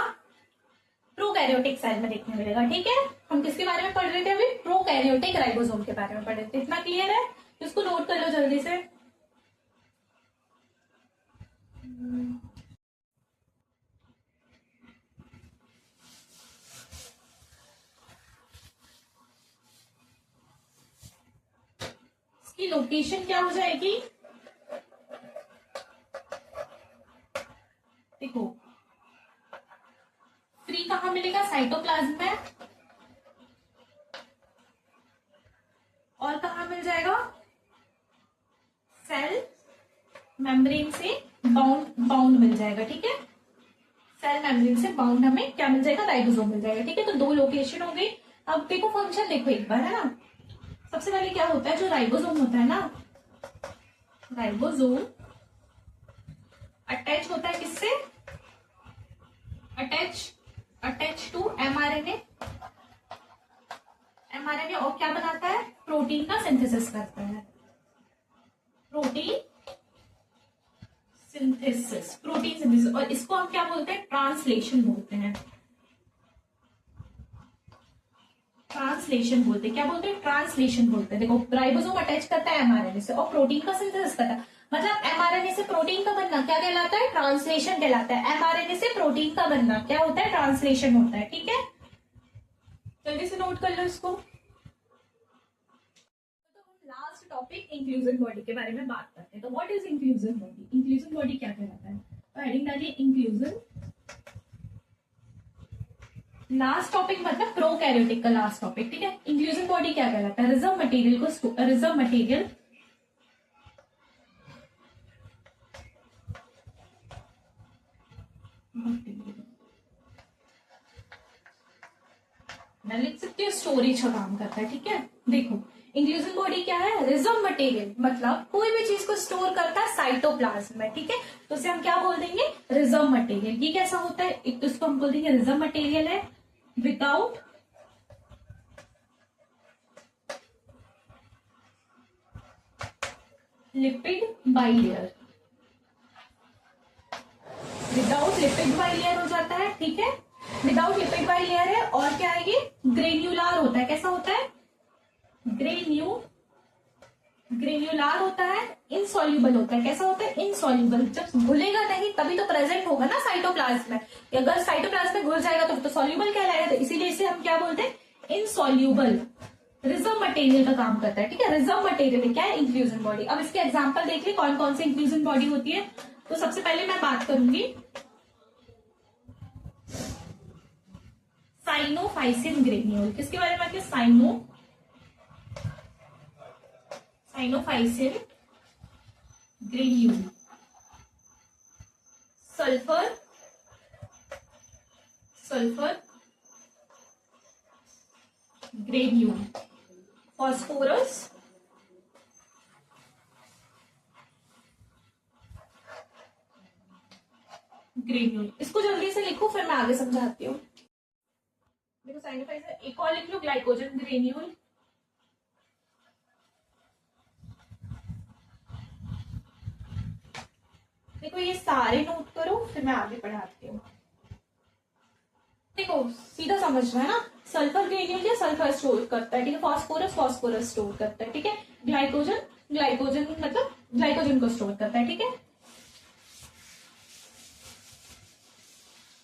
प्रोकैरियोटिक सेल में देखने मिलेगा। ठीक है, हम किसके बारे में पढ़ रहे थे अभी, प्रोकैरियोटिक राइबोसोम के बारे में पढ़ रहे थे। इतना क्लियर है, इसको नोट कर लो जल्दी से। इसकी लोकेशन क्या हो जाएगी, देखो फ्री कहां मिलेगा, साइटोप्लाज्म में, और कहां मिल जाएगा, सेल मेम्ब्रेन से बाउंड मिल जाएगा। ठीक है, सेल मेम्ब्रेन से बाउंड हमें क्या मिल जाएगा, राइबोसोम मिल जाएगा। ठीक है, तो दो लोकेशन हो गई। अब देखो फंक्शन देखो एक बार, है ना। सबसे पहले क्या होता है, जो राइबोसोम होता है ना, राइबोसोम अटैच होता है किससे, अटैच टू एमआरएनए, और क्या बनाता है, प्रोटीन का सिंथेसिस करता है, प्रोटीन सिंथेसिस, और इसको हम क्या बोलते हैं, ट्रांसलेशन बोलते हैं। ट्रांसलेशन बोलते हैं, क्या बोलते हैं, ट्रांसलेशन बोलते हैं। देखो राइबोसोम अटैच करता है एमआरएनए से और प्रोटीन का सिंथेसिस करता है, मतलब एमआरएनए से प्रोटीन का बनना क्या कहलाता है, ट्रांसलेशन कहलाता है। एमआरएनए से प्रोटीन का बनना क्या होता है, ट्रांसलेशन होता है। ठीक है, जल्दी से नोट कर लो इसको। तो हम लास्ट टॉपिक इंक्लूजन बॉडी के बारे में बात करते हैं। तो what is inclusion body, inclusion body क्या कहलाता है, तो हेडिंग डालिए इंक्लूजन। लास्ट टॉपिक मतलब प्रोकैरियोटिक का लास्ट टॉपिक। ठीक है, इंक्लूजन बॉडी क्या कहलाता है, रिजर्व मटेरियल को, रिजर्व मटेरियल मैं लिख सकती हूँ स्टोरेज का काम करता है। ठीक है, देखो इंक्लूजन बॉडी क्या है, रिजर्व मटेरियल मतलब कोई भी चीज को स्टोर करता है साइटोप्लाज्म में। ठीक है, तो इसे हम क्या बोल देंगे, रिजर्व मटेरियल। ये कैसा होता है, एक तो इसको हम बोल देंगे रिजर्व मटेरियल है without lipid bilayer, without lipid bilayer हो जाता है। ठीक है, विदाउट लिपिड बाइलेयर है, और क्या है ये, ग्रेन्युलर होता है। कैसा होता है, ग्रेन्युलर होता है, इनसॉल्युबल होता है। कैसा होता है, इनसॉल्युबल, जब घुलेगा नहीं तभी तो प्रेजेंट होगा ना साइटोप्लाज्म में, अगर साइटोप्लाज्म में घुल जाएगा तो सॉल्युबल कहलाएगा, तो इसीलिए इसे हम क्या बोलते हैं, इनसॉल्युबल। रिजर्व मटेरियल का काम करता है। ठीक है, रिजर्व मटेरियल में क्या है, इंक्लूजन बॉडी। अब इसके एग्जांपल देख ले कौन कौन सी इंक्लूजन बॉडी होती है। तो सबसे पहले मैं बात करूंगी साइनोफाइसिन ग्रेन्यूल। किसके बारे में, cyanophycin granule, sulphur granule, phosphorus granule. इसको जल्दी से लिखो फिर मैं आगे समझाती हूँ। देखो साइनोफाइसिन, एक और लिख लो ग्लाइकोजन ग्रेन्यूल, देखो ये सारे नोट करो फिर मैं आगे पढ़ाती हूँ। देखो सीधा समझना है ना, सल्फर ग्रेन्यूल या सल्फर स्टोर करता है। ठीक है, फॉस्फोरस स्टोर करता है। ठीक है, ग्लाइकोजन मतलब ग्लाइकोजन को स्टोर करता है। ठीक है,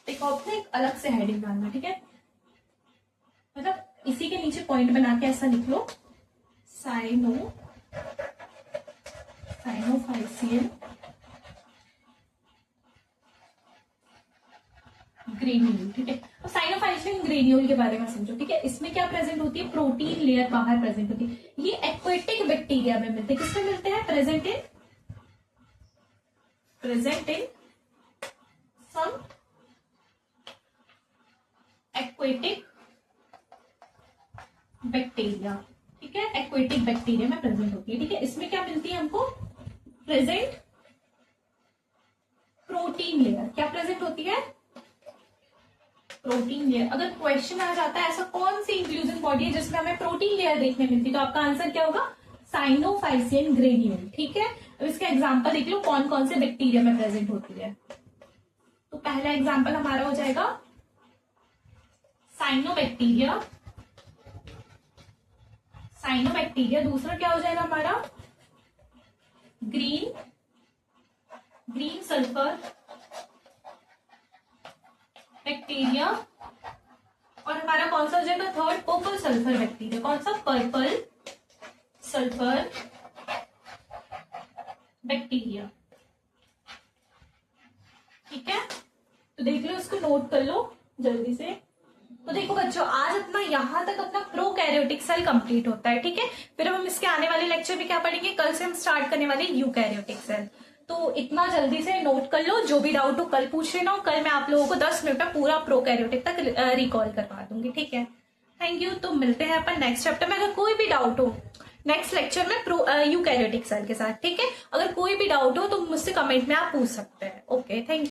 देखो अपने एक अलग से हेडिंग डालना। ठीक है, मतलब इसी के नीचे पॉइंट बना के ऐसा लिख लो, साइनोफाइसिन ग्रेन्यूल। ठीक है, तो साइनोफाइसिन ग्रेन्यूल के बारे में समझो। ठीक है, इसमें क्या प्रेजेंट होती है, प्रोटीन लेयर बाहर प्रेजेंट होती है। ये एक्वेटिक बैक्टीरिया में मिलते हैं। किसमें मिलते हैं, present in some aquatic bacteria. ठीक है, एक्वेटिक बैक्टीरिया में प्रेजेंट होती है। ठीक है, इसमें क्या मिलती है हमको, प्रेजेंट प्रोटीन लेयर। क्या प्रेजेंट होती है, प्रोटीन लेयर। अगर क्वेश्चन आ जाता है ऐसा कौन सी इंक्लूजन बॉडी है जिसमें हमें प्रोटीन लेयर देखने मिलती है, तो आपका आंसर क्या होगा, साइनोफाइसियन ग्रेन्यूल। ठीक है, अब इसका एग्जांपल देख लो कौन कौन से बैक्टीरिया में प्रेजेंट होती है। तो पहला एग्जांपल हमारा हो जाएगा साइनोबैक्टीरिया। साइनोबैक्टीरिया। दूसरा क्या हो जाएगा हमारा ग्रीन सल्फर बैक्टीरिया। और हमारा कौन सा हो जाएगा थर्ड पर्पल सल्फर बैक्टीरिया। कौन सा? Purple sulphur bacteria. ठीक है, तो देख लो, इसको नोट कर लो जल्दी से। तो देखो बच्चों, आज अपना यहां तक अपना प्रोकैरियोटिक सेल कंप्लीट होता है। ठीक है, फिर हम इसके आने वाले लेक्चर में क्या पढ़ेंगे, कल से हम स्टार्ट करने वाले यूकैरियोटिक सेल। तो इतना जल्दी से नोट कर लो, जो भी डाउट हो कल पूछ लेना। कल मैं आप लोगों को 10 मिनट में पूरा प्रोकैरियोटिक तक रिकॉल करवा दूंगी। ठीक है, थैंक यू। तो मिलते हैं अपन नेक्स्ट चैप्टर में। अगर कोई भी डाउट हो नेक्स्ट लेक्चर में यूकैरियोटिक सेल के साथ, ठीक है, अगर कोई भी डाउट हो तो मुझसे कमेंट में आप पूछ सकते हैं। Okay, thank you.